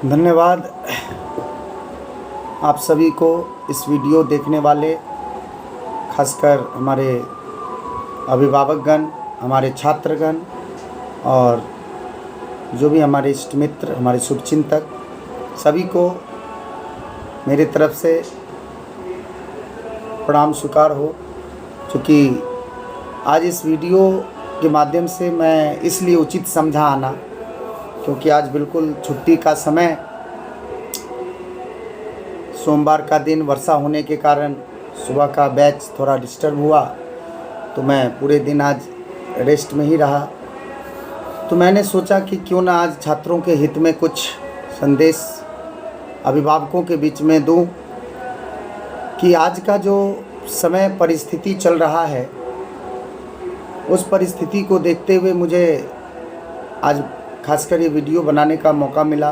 धन्यवाद आप सभी को, इस वीडियो देखने वाले, खासकर हमारे अभिभावकगण, हमारे छात्रगण और जो भी हमारे इष्ट मित्र, हमारे शुभचिंतक, सभी को मेरी तरफ से प्रणाम स्वीकार हो। क्योंकि आज इस वीडियो के माध्यम से मैं इसलिए उचित समझा आना, क्योंकि आज बिल्कुल छुट्टी का समय, सोमवार का दिन, वर्षा होने के कारण सुबह का बैच थोड़ा डिस्टर्ब हुआ, तो मैं पूरे दिन आज रेस्ट में ही रहा। तो मैंने सोचा कि क्यों ना आज छात्रों के हित में कुछ संदेश अभिभावकों के बीच में दूं कि आज का जो समय परिस्थिति चल रहा है, उस परिस्थिति को देखते हुए मुझे आज खासकर ये वीडियो बनाने का मौका मिला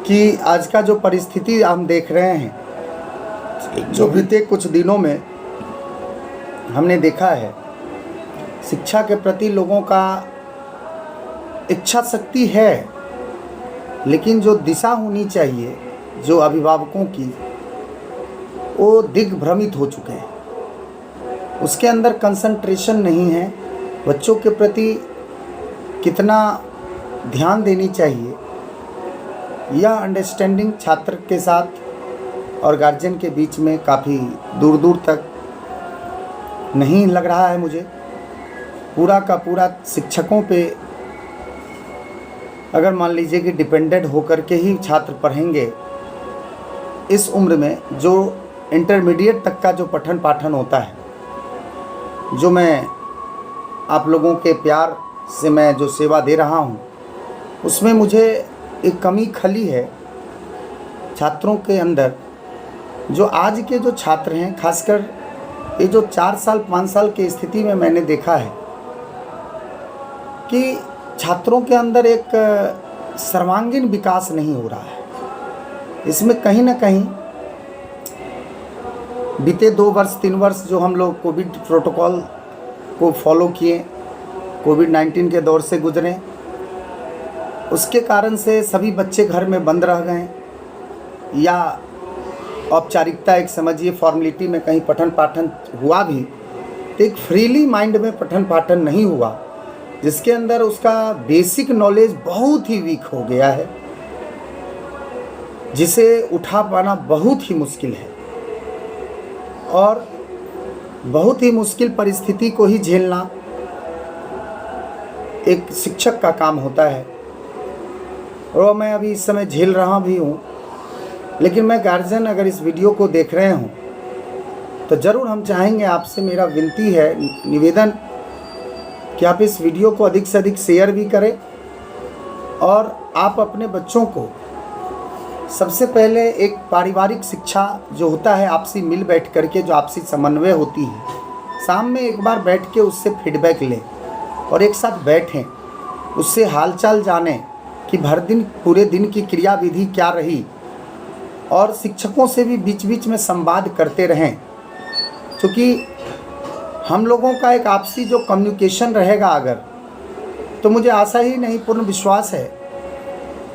कि आज का जो परिस्थिति हम देख रहे हैं, जो बीते कुछ दिनों में हमने देखा है, शिक्षा के प्रति लोगों का इच्छा शक्ति है, लेकिन जो दिशा होनी चाहिए जो अभिभावकों की, वो दिग्भ्रमित हो चुके हैं। उसके अंदर कंसंट्रेशन नहीं है। बच्चों के प्रति कितना ध्यान देनी चाहिए, यह अंडरस्टैंडिंग छात्र के साथ और गार्जियन के बीच में काफ़ी दूर दूर तक नहीं लग रहा है। मुझे पूरा का पूरा शिक्षकों पे अगर मान लीजिए कि डिपेंडेंट होकर के ही छात्र पढ़ेंगे, इस उम्र में जो इंटरमीडिएट तक का जो पठन पाठन होता है, जो मैं आप लोगों के प्यार से मैं जो सेवा दे रहा हूँ, उसमें मुझे एक कमी खली है छात्रों के अंदर। जो आज के जो छात्र हैं, खासकर ये जो 4 साल 5 साल की स्थिति में मैंने देखा है कि छात्रों के अंदर एक सर्वांगीण विकास नहीं हो रहा है। इसमें कहीं ना कहीं बीते 2 वर्ष 3 वर्ष जो हम लोग कोविड प्रोटोकॉल को फॉलो किए, कोविड-19 के दौर से गुजरे, उसके कारण से सभी बच्चे घर में बंद रह गए, या औपचारिकता एक समझिए फॉर्मेलिटी में कहीं पठन पाठन हुआ भी, तो एक फ्रीली माइंड में पठन पाठन नहीं हुआ, जिसके अंदर उसका बेसिक नॉलेज बहुत ही वीक हो गया है, जिसे उठा पाना बहुत ही मुश्किल है और बहुत ही मुश्किल परिस्थिति को ही झेलना एक शिक्षक का काम होता है। और मैं अभी इस समय झेल रहा भी हूँ, लेकिन मैं गार्जियन अगर इस वीडियो को देख रहे हूँ तो ज़रूर हम चाहेंगे, आपसे मेरा विनती है, निवेदन कि आप इस वीडियो को अधिक से अधिक शेयर भी करें और आप अपने बच्चों को सबसे पहले एक पारिवारिक शिक्षा जो होता है, आपसी मिल बैठ करके जो आपसी समन्वय होती है, शाम में एक बार बैठ के उससे फीडबैक लें और एक साथ बैठें, उससे हालचाल जानें कि भर दिन पूरे दिन की क्रियाविधि क्या रही, और शिक्षकों से भी बीच बीच में संवाद करते रहें। क्योंकि हम लोगों का एक आपसी जो कम्युनिकेशन रहेगा अगर, तो मुझे आशा ही नहीं, पूर्ण विश्वास है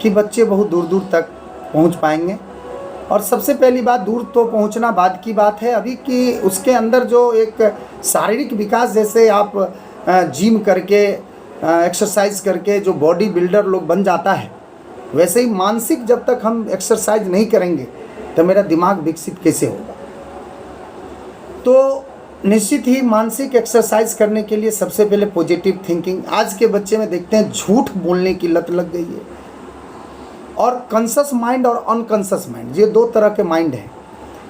कि बच्चे बहुत दूर दूर तक पहुंच पाएंगे। और सबसे पहली बात, दूर तो पहुंचना बाद की बात है अभी, कि उसके अंदर जो एक शारीरिक विकास, जैसे आप जिम करके एक्सरसाइज करके जो बॉडी बिल्डर लोग बन जाता है, वैसे ही मानसिक जब तक हम एक्सरसाइज नहीं करेंगे तो मेरा दिमाग विकसित कैसे होगा। तो निश्चित ही मानसिक एक्सरसाइज करने के लिए सबसे पहले पॉजिटिव थिंकिंग। आज के बच्चे में देखते हैं झूठ बोलने की लत लग गई है, और कॉन्शस माइंड और अनकॉन्शस माइंड, ये 2 तरह के माइंड हैं।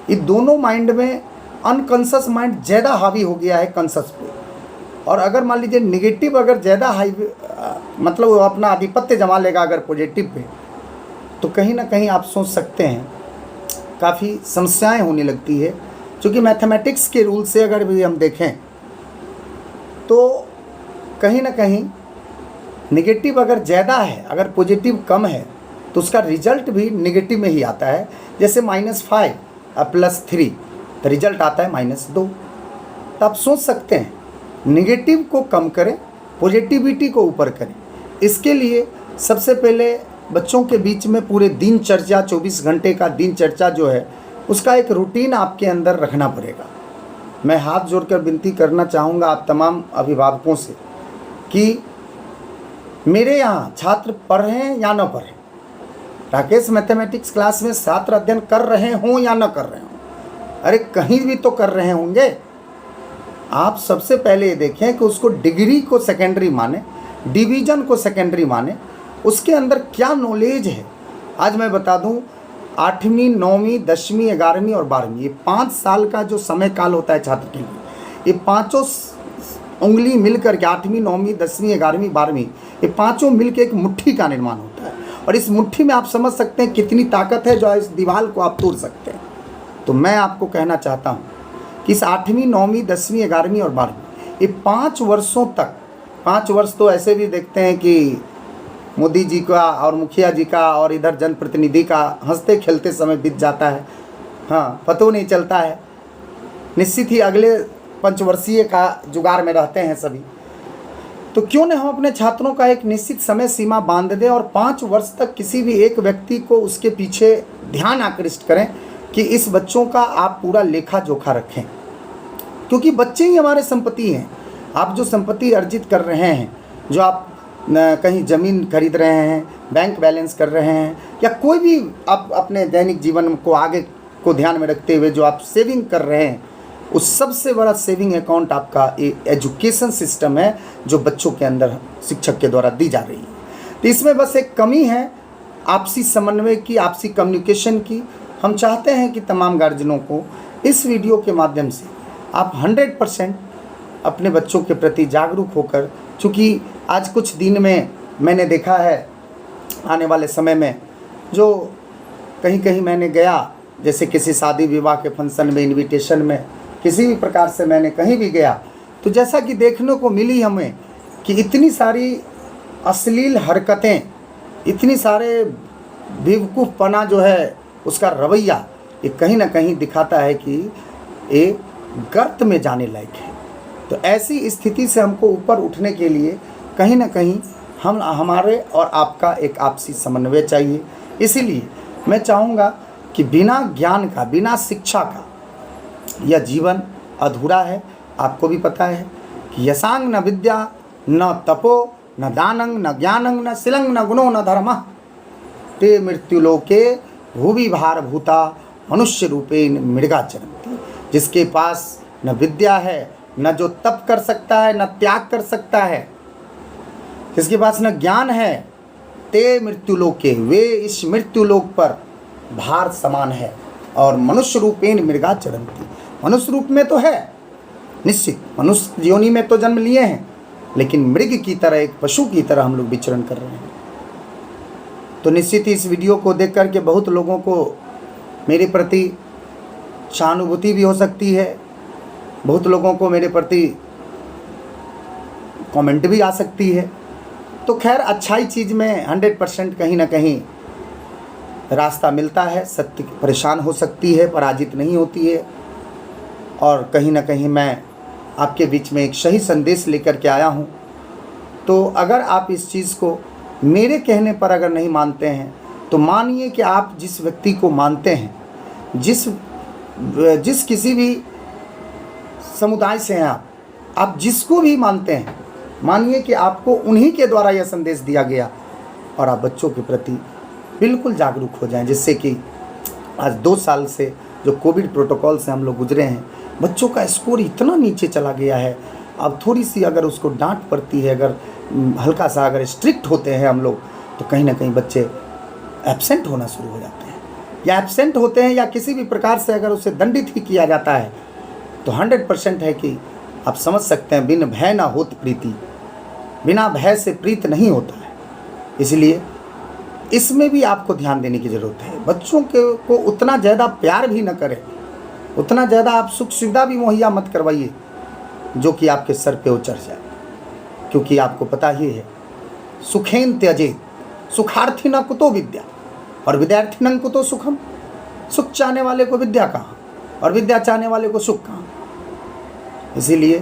ये दोनों माइंड में अनकॉन्शस माइंड ज़्यादा हावी हो गया है कॉन्शस पे, और अगर मान लीजिए निगेटिव अगर ज़्यादा हाई मतलब वो अपना आधिपत्य जमा लेगा अगर पॉजिटिव पे, तो कहीं ना कहीं आप सोच सकते हैं काफ़ी समस्याएं होने लगती है। क्योंकि मैथमेटिक्स के रूल से अगर भी हम देखें तो कहीं ना कहीं निगेटिव अगर ज़्यादा है, अगर पॉजिटिव कम है, तो उसका रिजल्ट भी निगेटिव में ही आता है। जैसे -5 +3 तो रिजल्ट आता है -2। तो आप सोच सकते हैं, निगेटिव को कम करें, पॉजिटिविटी को ऊपर करें। इसके लिए सबसे पहले बच्चों के बीच में पूरे दिनचर्या 24 घंटे का दिनचर्या जो है उसका एक रूटीन आपके अंदर रखना पड़ेगा। मैं हाथ जोड़कर विनती करना चाहूँगा आप तमाम अभिभावकों से कि मेरे यहाँ छात्र पढ़ रहे हैं या न पढ़ें, राकेश मैथमेटिक्स क्लास में छात्र अध्ययन कर रहे हों या न कर रहे हों, अरे कहीं भी तो कर रहे होंगे। आप सबसे पहले ये देखें कि उसको डिग्री को सेकेंडरी माने, डिवीज़न को सेकेंडरी माने, उसके अंदर क्या नॉलेज है। आज मैं बता दूं 8वीं 9वीं 10वीं 11वीं और 12वीं ये 5 साल का जो समय काल होता है छात्र के लिए, ये पाँचों उंगली मिलकर के 8वीं 9वीं 10वीं 11वीं 12वीं ये पाँचों मिलकर एक मुट्ठी का निर्माण होता है। और इस मुट्ठी में आप समझ सकते हैं कितनी ताकत है जो इस दीवार को आप तोड़ सकते हैं। तो मैं आपको कहना चाहता हूँ कि इस 8वीं 9वीं 10वीं 11वीं और 12वीं ये 5 वर्षों तक, 5 वर्ष तो ऐसे भी देखते हैं कि मोदी जी का और मुखिया जी का और इधर जनप्रतिनिधि का हंसते खेलते समय बीत जाता है, हाँ पता नहीं चलता है। निश्चित ही अगले पंचवर्षीय का जुगाड़ में रहते हैं सभी। तो क्यों न हम अपने छात्रों का एक निश्चित समय सीमा बांध दें और 5 वर्ष तक किसी भी एक व्यक्ति को उसके पीछे ध्यान आकृष्ट करें कि इस बच्चों का आप पूरा लेखा जोखा रखें, क्योंकि बच्चे ही हमारे संपत्ति हैं। आप जो संपत्ति अर्जित कर रहे हैं, जो आप कहीं ज़मीन खरीद रहे हैं, बैंक बैलेंस कर रहे हैं, या कोई भी आप अपने दैनिक जीवन को आगे को ध्यान में रखते हुए जो आप सेविंग कर रहे हैं, उस सबसे बड़ा सेविंग अकाउंट आपका एजुकेशन सिस्टम है जो बच्चों के अंदर शिक्षक के द्वारा दी जा रही है। तो इसमें बस एक कमी है आपसी समन्वय की, आपसी कम्युनिकेशन की। हम चाहते हैं कि तमाम गार्जियनों को इस वीडियो के माध्यम से आप 100% अपने बच्चों के प्रति जागरूक होकर, चूँकि आज कुछ दिन में मैंने देखा है आने वाले समय में जो कहीं कहीं मैंने गया, जैसे किसी शादी विवाह के फंक्शन में, इनविटेशन में, किसी भी प्रकार से मैंने कहीं भी गया, तो जैसा कि देखने को मिली हमें कि इतनी सारी अश्लील हरकतें, इतनी सारे बेवकूफ़पना जो है उसका रवैया, ये कहीं ना कहीं दिखाता है कि ये गर्त में जाने लायक है। तो ऐसी स्थिति से हमको ऊपर उठने के लिए कहीं ना कहीं हमारे और आपका एक आपसी समन्वय चाहिए। इसीलिए मैं चाहूँगा कि बिना ज्ञान का, बिना शिक्षा का यह जीवन अधूरा है। आपको भी पता है कि यशांग न विद्या न तपो न दानंग न ज्ञानंग न शिलंग न गुणो न धर्मः ते मृत्युलोके भूवि भार भूता मनुष्य रूपेण मृगाचरन्ति। जिसके पास न विद्या है, न जो तप कर सकता है, न त्याग कर सकता है, जिसके पास न ज्ञान है, ते मृत्युलोके, वे इस मृत्युलोक पर भार समान है। और मनुष्य रूपेण मृगाचरन्ति, मनुष्य रूप में तो है निश्चित, मनुष्य योनि में तो जन्म लिए हैं, लेकिन मृग की तरह, एक पशु की तरह हम लोग विचरण कर रहे हैं। तो निश्चित ही इस वीडियो को देख करके बहुत लोगों को मेरे प्रति सहानुभूति भी हो सकती है, बहुत लोगों को मेरे प्रति कमेंट भी आ सकती है। तो खैर अच्छाई चीज़ में 100% कहीं ना कहीं रास्ता मिलता है। सत्य परेशान हो सकती है, पराजित नहीं होती है। और कहीं ना कहीं मैं आपके बीच में एक सही संदेश लेकर के आया हूँ। तो अगर आप इस चीज़ को मेरे कहने पर अगर नहीं मानते हैं, तो मानिए कि आप जिस व्यक्ति को मानते हैं, जिस किसी भी समुदाय से हैं आप जिसको भी मानते हैं, मानिए कि आपको उन्हीं के द्वारा यह संदेश दिया गया और आप बच्चों के प्रति बिल्कुल जागरूक हो जाएं। जिससे कि आज 2 साल से जो कोविड प्रोटोकॉल से हम लोग गुजरे हैं, बच्चों का स्कोर इतना नीचे चला गया है। अब थोड़ी सी अगर उसको डांट पड़ती है, अगर हल्का सा अगर स्ट्रिक्ट होते हैं हम लोग, तो कहीं ना कहीं बच्चे एब्सेंट होना शुरू हो जाते हैं, या एब्सेंट होते हैं, या किसी भी प्रकार से अगर उसे दंडित ही किया जाता है, तो 100% है कि आप समझ सकते हैं, बिन भय ना होत प्रीति, बिना भय से प्रीत नहीं होता है। इसलिए इसमें भी आपको ध्यान देने की ज़रूरत है। बच्चों को उतना ज़्यादा प्यार भी न करें, उतना ज़्यादा आप सुख सुविधा भी मुहैया मत करवाइए जो कि आपके सर पे उचर जाए। क्योंकि आपको पता ही है, सुखेन त्यजेत सुखार्थी न कुतो विद्या और विद्यार्थी न कुतो सुखम। सुख चाहने वाले को विद्या कहाँ और विद्या चाहने वाले को सुख कहाँ। इसीलिए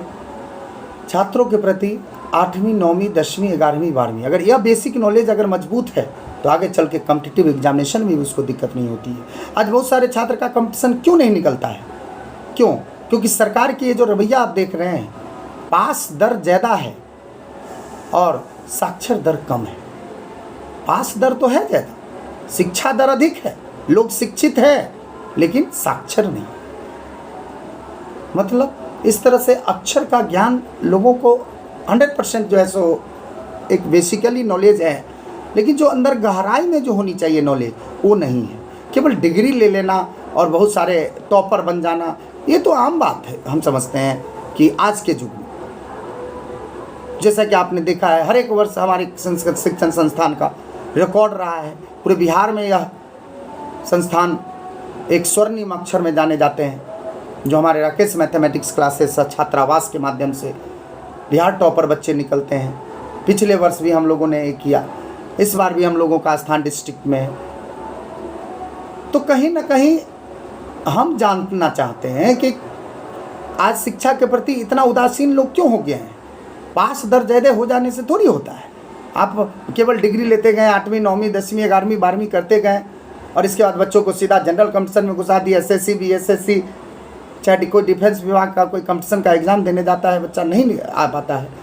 छात्रों के प्रति 8वीं 9वीं 10वीं 11वीं 12वीं, अगर यह बेसिक नॉलेज अगर मजबूत है तो आगे चल के कॉम्पिटिटिव एग्जामिनेशन में भी उसको दिक्कत नहीं होती है। आज बहुत सारे छात्र का कंपटीशन क्यों नहीं निकलता है? क्यों? क्योंकि सरकार की ये जो रवैया आप देख रहे हैं, पास दर ज़्यादा है और साक्षर दर कम है। पास दर तो है ज़्यादा, शिक्षा दर अधिक है, लोग शिक्षित है लेकिन साक्षर नहीं। मतलब इस तरह से अक्षर का ज्ञान लोगों को 100% जो है सो एक बेसिकली नॉलेज है, लेकिन जो अंदर गहराई में जो होनी चाहिए नॉलेज वो नहीं है। केवल डिग्री ले लेना और बहुत सारे टॉपर बन जाना, ये तो आम बात है। हम समझते हैं कि आज के युग में, जैसा कि आपने देखा है, हर एक वर्ष हमारे संस्कृत शिक्षण संस्थान का रिकॉर्ड रहा है। पूरे बिहार में यह संस्थान एक स्वर्णिम अक्षर में जाने जाते हैं, जो हमारे राकेश मैथमेटिक्स क्लासेस छात्रावास के माध्यम से बिहार टॉपर बच्चे निकलते हैं। पिछले वर्ष भी हम लोगों ने किया, इस बार भी हम लोगों का स्थान डिस्ट्रिक्ट में है। तो कहीं ना कहीं हम जानना चाहते हैं कि आज शिक्षा के प्रति इतना उदासीन लोग क्यों हो गए हैं? पास दर ज़्यादा हो जाने से थोड़ी होता है। आप केवल डिग्री लेते गए, 8वीं 9वीं 10वीं 11वीं 12वीं करते गए और इसके बाद बच्चों को सीधा जनरल कंपटीशन में घुसा दिया। SSC BSSC, चाहे कोई डिफेंस विभाग का कोई कंपटीशन का एग्ज़ाम देने जाता है, बच्चा नहीं आ पाता है।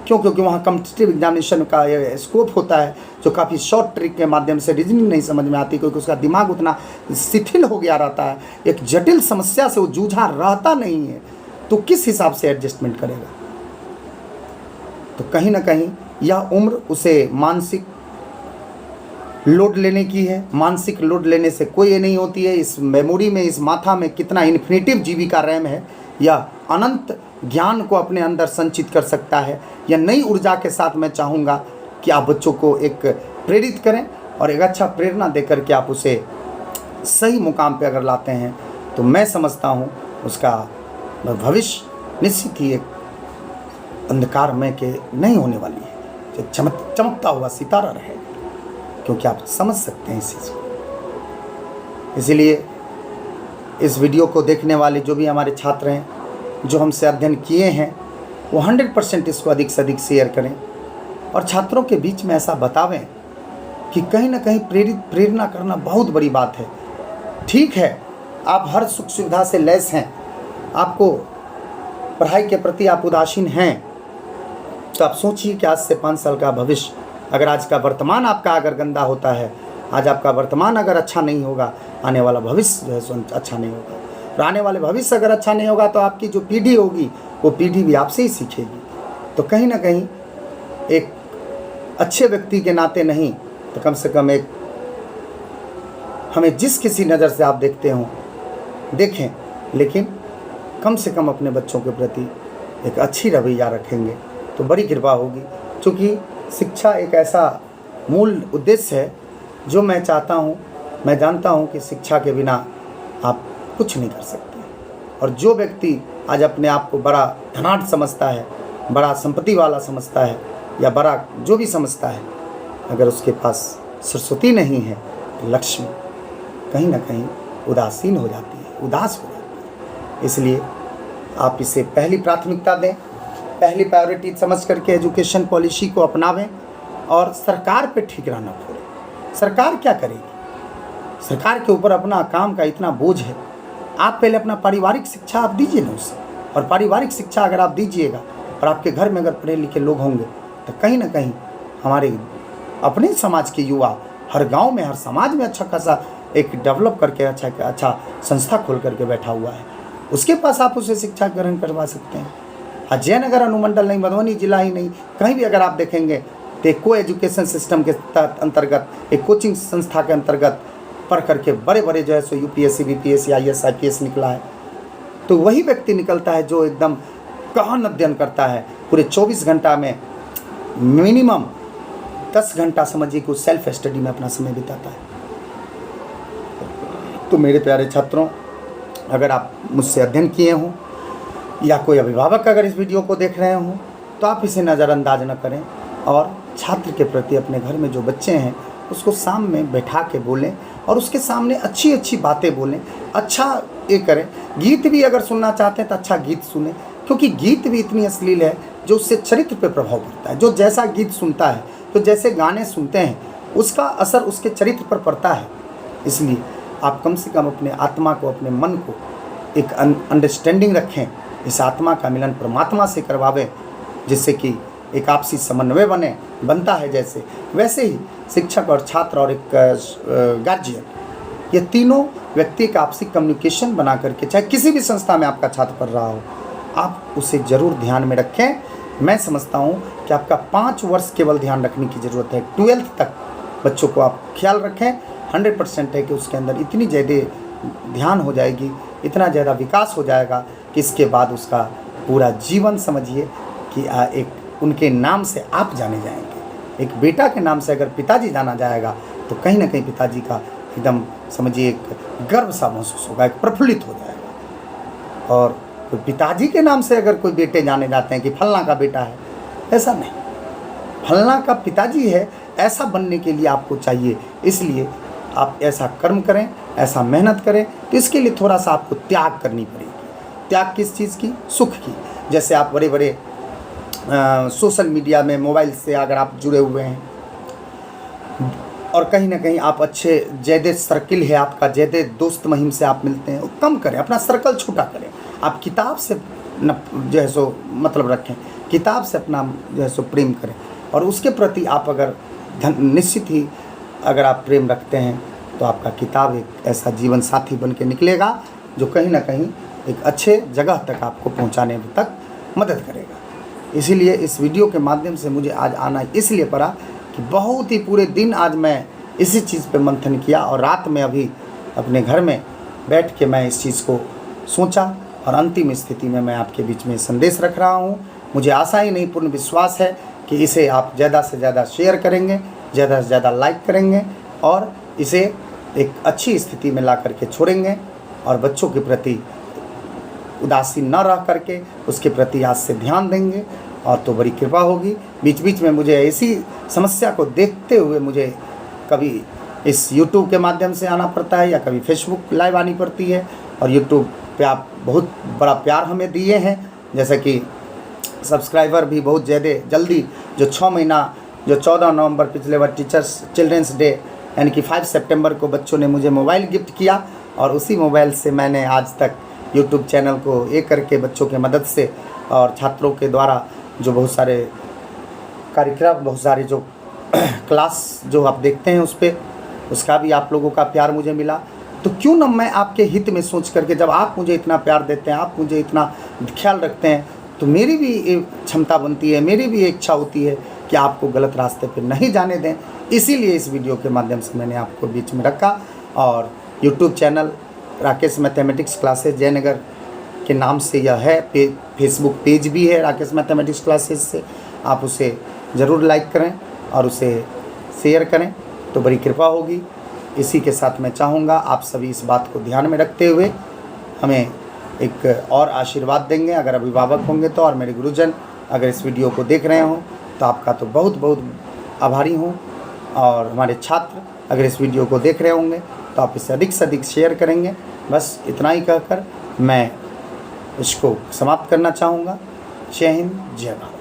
क्यों? क्योंकि वहाँ कॉम्पिटिटिव एग्जामिनेशन का ये स्कोप होता है, जो काफ़ी शॉर्ट ट्रिक के माध्यम से रीजनिंग नहीं समझ में आती, क्योंकि उसका दिमाग उतना शिथिल हो गया रहता है, एक जटिल समस्या से वो जूझा रहता नहीं है, तो किस हिसाब से एडजस्टमेंट करेगा? तो कहीं ना कहीं यह उम्र उसे मानसिक लोड लेने की है। मानसिक लोड लेने से कोई ये नहीं होती है। इस मेमोरी में, इस माथा में कितना इन्फिनिटिव जीबी का रैम है, या अनंत ज्ञान को अपने अंदर संचित कर सकता है। या नई ऊर्जा के साथ मैं चाहूँगा कि आप बच्चों को एक प्रेरित करें और एक अच्छा प्रेरणा देकर के आप उसे सही मुकाम पे अगर लाते हैं, तो मैं समझता हूँ उसका भविष्य निश्चित ही एक अंधकार में के नहीं होने वाली है, जो चमकता हुआ सितारा रहेगा। क्योंकि आप समझ सकते हैं इस चीज़ को। इसीलिए इस वीडियो को देखने वाले जो भी हमारे छात्र हैं, जो हमसे अध्ययन किए हैं, वो 100% इसको अधिक से अधिक शेयर करें और छात्रों के बीच में ऐसा बतावें कि कहीं ना कहीं प्रेरणा करना बहुत बड़ी बात है। ठीक है, आप हर सुख सुविधा से लैस हैं, आपको पढ़ाई के प्रति आप उदासीन हैं, तो आप सोचिए कि आज से 5 साल का भविष्य, अगर आज का वर्तमान आपका अगर गंदा होता है, आज आपका वर्तमान अगर अच्छा नहीं होगा, आने वाला भविष्य जो है सो अच्छा नहीं होगा। और आने वाले भविष्य अगर अच्छा नहीं होगा, तो आपकी जो पीढ़ी होगी वो पीढ़ी भी आपसे ही सीखेगी। तो कहीं ना कहीं एक अच्छे व्यक्ति के नाते नहीं तो कम से कम एक हमें जिस किसी नज़र से आप देखते हो देखें, लेकिन कम से कम अपने बच्चों के प्रति एक अच्छी रवैया रखेंगे तो बड़ी कृपा होगी। क्योंकि शिक्षा एक ऐसा मूल उद्देश्य है जो मैं चाहता हूँ, मैं जानता हूँ कि शिक्षा के बिना आप कुछ नहीं कर सकते। और जो व्यक्ति आज अपने आप को बड़ा धनाढ़ समझता है, बड़ा संपत्ति वाला समझता है, या बड़ा जो भी समझता है, अगर उसके पास सरस्वती नहीं है तो लक्ष्मी कहीं ना कहीं उदासीन हो जाती है, उदास हो जाती है। इसलिए आप इसे पहली प्राथमिकता दें, पहली प्रायोरिटी समझ करके एजुकेशन पॉलिसी को अपनावें और सरकार पे ठीकरा न फोड़ें। सरकार क्या करेगी? सरकार के ऊपर अपना काम का इतना बोझ है। आप पहले अपना पारिवारिक शिक्षा आप दीजिए ना उसे, और पारिवारिक शिक्षा अगर आप दीजिएगा और आपके घर में अगर पढ़े लिखे लोग होंगे, तो कहीं ना कहीं हमारे अपने समाज के युवा हर गांव में, हर समाज में अच्छा खासा एक डेवलप करके अच्छा संस्था खोल करके बैठा हुआ है, उसके पास आप उसे शिक्षा ग्रहण करवा सकते हैं। जयनगर अनुमंडल नहीं, मधुबनी जिला ही नहीं, कहीं भी अगर आप देखेंगे तो एक को एजुकेशन सिस्टम के अंतर्गत, एक कोचिंग संस्था के अंतर्गत पढ़ करके बड़े बड़े जो है सो UPSC BPSC IAS IPS निकला है। तो वही व्यक्ति निकलता है जो एकदम गहन अध्ययन करता है, पूरे 24 घंटा में मिनिमम 10 घंटा समझिए कि सेल्फ स्टडी में अपना समय बिताता है। तो मेरे प्यारे छात्रों, अगर आप मुझसे अध्ययन किए हों या कोई अभिभावक अगर इस वीडियो को देख रहे हों, तो आप इसे नज़रअंदाज न करें और छात्र के प्रति अपने घर में जो बच्चे हैं उसको सामने बैठा के बोलें और उसके सामने अच्छी अच्छी बातें बोलें, अच्छा ये करें। गीत भी अगर सुनना चाहते हैं तो अच्छा गीत सुने, क्योंकि गीत भी इतनी अश्लील है जो उससे चरित्र पे प्रभाव पड़ता है। जो जैसा गीत सुनता है, तो जैसे गाने सुनते हैं, उसका असर उसके चरित्र पर पड़ता है। इसलिए आप कम से कम अपने आत्मा को, अपने मन को एक अंडरस्टैंडिंग रखें, इस आत्मा का मिलन परमात्मा से करवावें, जिससे कि एक आपसी समन्वय बनता है। जैसे वैसे ही शिक्षक और छात्र और एक गार्जियन, ये तीनों व्यक्ति का आपसी कम्युनिकेशन बना करके, चाहे किसी भी संस्था में आपका छात्र पढ़ रहा हो, आप उसे ज़रूर ध्यान में रखें। मैं समझता हूँ कि आपका 5 वर्ष केवल ध्यान रखने की ज़रूरत है। 12th तक बच्चों को आप ख्याल रखें। 100% है कि उसके अंदर इतनी ज़्यादा ध्यान हो जाएगी, इतना ज़्यादा विकास हो जाएगा कि इसके बाद उसका पूरा जीवन समझिए कि एक उनके नाम से आप जाने जाएंगे। एक बेटा के नाम से अगर पिताजी जाना जाएगा तो कहीं ना कहीं पिताजी का एकदम समझिए एक गर्व सा महसूस होगा, एक प्रफुल्लित हो जाएगा। और कोई पिताजी के नाम से अगर कोई बेटे जाने जाते हैं कि फलना का बेटा है, ऐसा नहीं, फलना का पिताजी है, ऐसा बनने के लिए आपको चाहिए। इसलिए आप ऐसा कर्म करें, ऐसा मेहनत करें, तो इसके लिए थोड़ा सा आपको त्याग करनी पड़ेगी। त्याग किस चीज़ की? सुख की। जैसे आप बड़े बड़े सोशल मीडिया में मोबाइल से अगर आप जुड़े हुए हैं और कहीं ना कहीं आप अच्छे ज़्यादा सर्किल है आपका, ज़्यादा दोस्त महिम से आप मिलते हैं, कम करें, अपना सर्कल छोटा करें। आप किताब से जो है सो मतलब रखें, किताब से अपना जो है सो प्रेम करें, और उसके प्रति आप अगर निश्चित ही अगर आप प्रेम रखते हैं तो आपका किताब एक ऐसा जीवन साथी बन के निकलेगा जो कहीं ना कहीं एक अच्छे जगह तक आपको पहुंचाने तक मदद करेगा। इसीलिए इस वीडियो के माध्यम से मुझे आज आना इसलिए पड़ा कि बहुत ही पूरे दिन आज मैं इसी चीज़ पे मंथन किया, और रात में अभी अपने घर में बैठ के मैं इस चीज़ को सोचा, और अंतिम स्थिति में मैं आपके बीच में संदेश रख रहा हूँ। मुझे आशा ही नहीं, पूर्ण विश्वास है कि इसे आप ज़्यादा से ज़्यादा शेयर करेंगे, ज़्यादा से ज़्यादा लाइक करेंगे, और इसे एक अच्छी स्थिति में ला करके छोड़ेंगे, और बच्चों के प्रति उदासीन न रह करके उसके प्रति आज से ध्यान देंगे, और तो बड़ी कृपा होगी। बीच बीच में मुझे ऐसी समस्या को देखते हुए मुझे कभी इस YouTube के माध्यम से आना पड़ता है, या कभी Facebook लाइव आनी पड़ती है, और YouTube पे आप बहुत बड़ा प्यार हमें दिए हैं। जैसे कि सब्सक्राइबर भी बहुत ज़्यादा जल्दी, जो 6 महीना, जो 14 नवंबर पिछले बार टीचर्स चिल्ड्रेंस डे यानी कि 5 सितंबर को बच्चों ने मुझे मोबाइल गिफ्ट किया, और उसी मोबाइल से मैंने आज तक YouTube चैनल को एक करके बच्चों के मदद से और छात्रों के द्वारा जो बहुत सारे कार्यक्रम, बहुत सारे जो क्लास जो आप देखते हैं उस पर, उसका भी आप लोगों का प्यार मुझे मिला। तो क्यों ना मैं आपके हित में सोच करके, जब आप मुझे इतना प्यार देते हैं, आप मुझे इतना ख्याल रखते हैं, तो मेरी भी एक क्षमता बनती है, मेरी भी एक इच्छा होती है कि आपको गलत रास्ते पर नहीं जाने दें। इसीलिए इस वीडियो के माध्यम से मैंने आपको बीच में रखा। और YouTube channel Rakesh mathematics classes Jaynagar के नाम से यह है, फेसबुक पेज भी है राकेश मैथमेटिक्स क्लासेस से, आप उसे ज़रूर लाइक करें और उसे शेयर करें, तो बड़ी कृपा होगी। इसी के साथ मैं चाहूँगा आप सभी इस बात को ध्यान में रखते हुए हमें एक और आशीर्वाद देंगे, अगर अभिभावक होंगे तो, और मेरे गुरुजन अगर इस वीडियो को देख रहे हों तो आपका तो बहुत बहुत आभारी हूँ। और हमारे छात्र अगर इस वीडियो को देख रहे होंगे तो आप इसे अधिक से अधिक शेयर करेंगे। बस इतना ही कहकर मैं इसको समाप्त करना चाहूँगा। जय हिंद, जय भारत।